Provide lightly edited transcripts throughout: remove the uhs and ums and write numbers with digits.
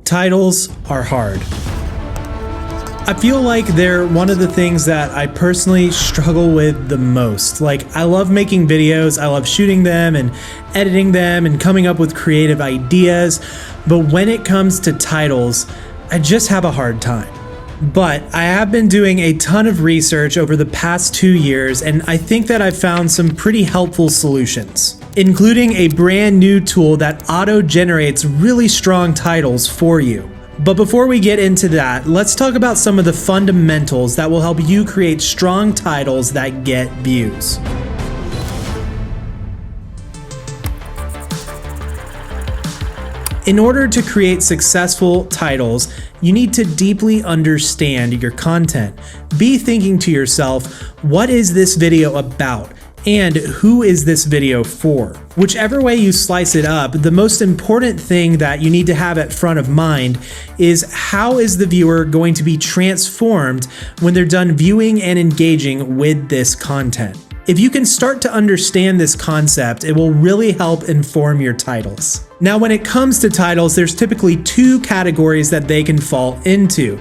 Titles are hard. I feel like they're one of the things that I personally struggle with the most. Like, I love making videos, I love shooting them and editing them and coming up with creative ideas, but when it comes to titles, I just have a hard time. But I have been doing a ton of research over the past 2 years, and I think that I've found some pretty helpful solutions, including a brand new tool that auto-generates really strong titles for you. But before we get into that, let's talk about some of the fundamentals that will help you create strong titles that get views. In order to create successful titles, you need to deeply understand your content. Be thinking to yourself, what is this video about? And who is this video for? Whichever way you slice it up, the most important thing that you need to have at front of mind is how is the viewer going to be transformed when they're done viewing and engaging with this content. If you can start to understand this concept, it will really help inform your titles. Now, when it comes to titles, there's typically 2 categories that they can fall into.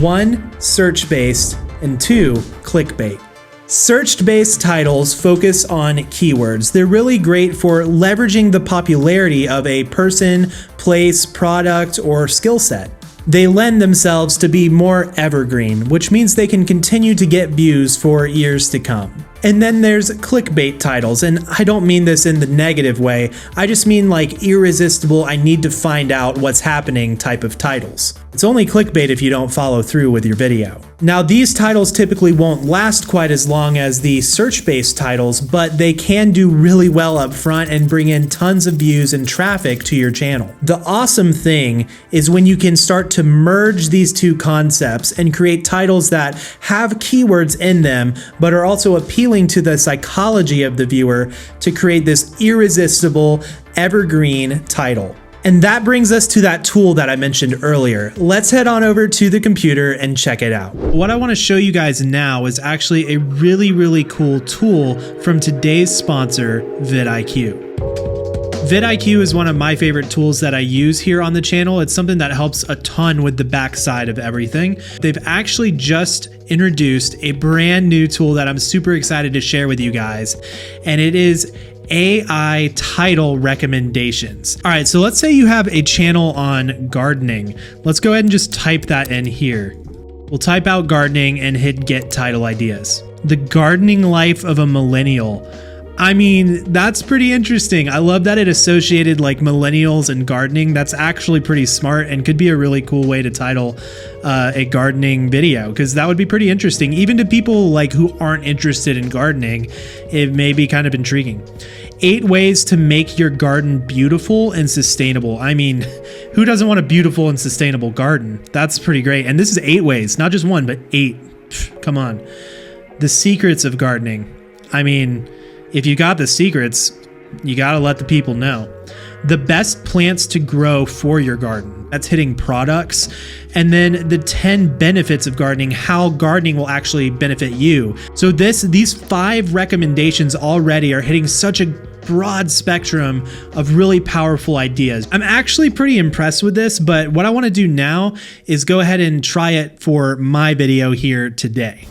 1, search-based, and 2, clickbait. Search-based titles focus on keywords. They're really great for leveraging the popularity of a person, place, product, or skill set. They lend themselves to be more evergreen, which means they can continue to get views for years to come. And then there's clickbait titles, and I don't mean this in the negative way, I just mean like irresistible, I need to find out what's happening type of titles. It's only clickbait if you don't follow through with your video. Now, these titles typically won't last quite as long as the search-based titles, but they can do really well up front and bring in tons of views and traffic to your channel. The awesome thing is when you can start to merge these 2 concepts and create titles that have keywords in them, but are also appealing to the psychology of the viewer to create this irresistible, evergreen title. And that brings us to that tool that I mentioned earlier. Let's head on over to the computer and check it out. What I want to show you guys now is actually a really cool tool from today's sponsor, vidIQ. vidIQ is one of my favorite tools that I use here on the channel. It's something that helps a ton with the backside of everything. They've actually just introduced a brand new tool that I'm super excited to share with you guys, and it is AI title recommendations. All right, so let's say you have a channel on gardening. Let's go ahead and just type that in here. We'll type out gardening and hit get title ideas. The gardening life of a millennial. I mean, that's pretty interesting. I love that it associated like millennials and gardening. That's actually pretty smart and could be a really cool way to title a gardening video, because that would be pretty interesting. Even to people like who aren't interested in gardening, it may be kind of intriguing. 8 ways to make your garden beautiful and sustainable. I mean, who doesn't want a beautiful and sustainable garden? That's pretty great. And this is 8 ways, not just 1, but 8. Pff, come on. The secrets of gardening. I mean, if you got the secrets, you gotta let the people know. The best plants to grow for your garden. That's hitting products. And then the 10 benefits of gardening, how gardening will actually benefit you. So these 5 recommendations already are hitting such a broad spectrum of really powerful ideas. I'm actually pretty impressed with this, but what I wanna do now is go ahead and try it for my video here today.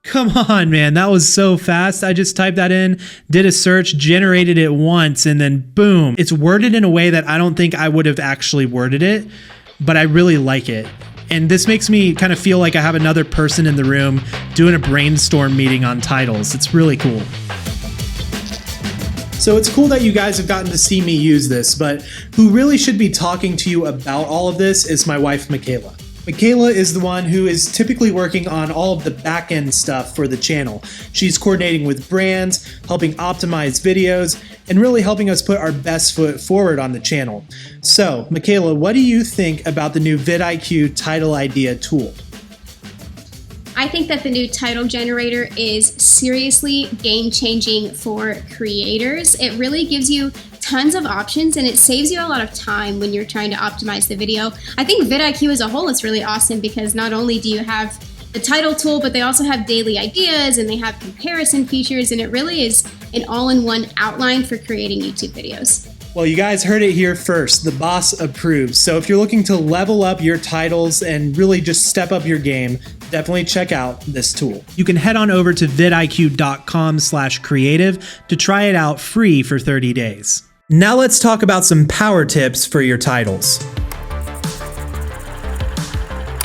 Come on, man, that was so fast. I just typed that in, did a search, generated it once, and then boom. It's worded in a way that I don't think I would have actually worded it, but I really like it. And this makes me kind of feel like I have another person in the room doing a brainstorm meeting on titles. It's really cool. So it's cool that you guys have gotten to see me use this, but who really should be talking to you about all of this is my wife, Michaela. Michaela is the one who is typically working on all of the back-end stuff for the channel. She's coordinating with brands, helping optimize videos, and really helping us put our best foot forward on the channel. So, Michaela, what do you think about the new vidIQ title idea tool? I think that the new title generator is seriously game-changing for creators. It really gives you tons of options, and it saves you a lot of time when you're trying to optimize the video. I think vidIQ as a whole is really awesome because not only do you have the title tool, but they also have daily ideas and they have comparison features, and it really is an all-in-one outline for creating YouTube videos. Well, you guys heard it here first. The boss approves. So if you're looking to level up your titles and really just step up your game, definitely check out this tool. You can head on over to vidiq.com/creative to try it out free for 30 days. Now let's talk about some power tips for your titles.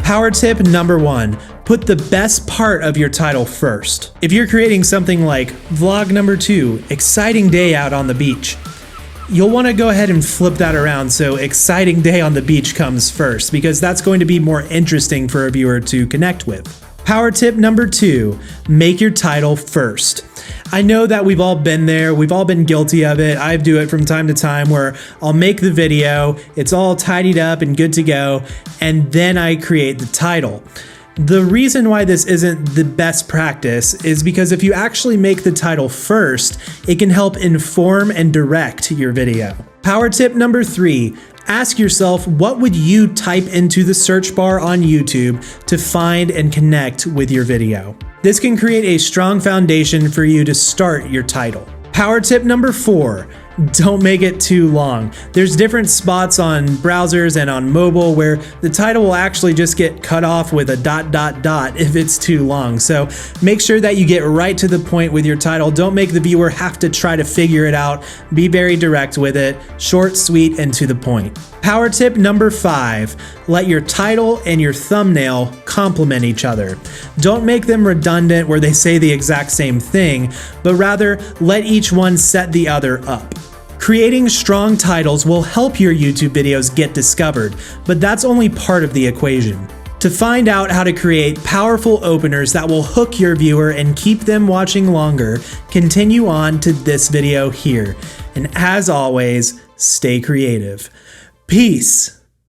Power tip number 1. Put the best part of your title first. If you're creating something like vlog number 2, exciting day out on the beach, you'll want to go ahead and flip that around so exciting day on the beach comes first, because that's going to be more interesting for a viewer to connect with. Power tip number 2, make your title first. I know that we've all been there, we've all been guilty of it. I do it from time to time where I'll make the video, it's all tidied up and good to go, and then I create the title. The reason why this isn't the best practice is because if you actually make the title first, it can help inform and direct your video. Power tip number 3, ask yourself, what would you type into the search bar on YouTube to find and connect with your video? This can create a strong foundation for you to start your title. Power tip number 4, don't make it too long. There's different spots on browsers and on mobile where the title will actually just get cut off with a ... if it's too long. So make sure that you get right to the point with your title. Don't make the viewer have to try to figure it out. Be very direct with it, short, sweet, and to the point. Power tip number 5, let your title and your thumbnail complement each other. Don't make them redundant where they say the exact same thing, but rather let each one set the other up. Creating strong titles will help your YouTube videos get discovered, but that's only part of the equation. To find out how to create powerful openers that will hook your viewer and keep them watching longer, continue on to this video here. And as always, stay creative. Peace.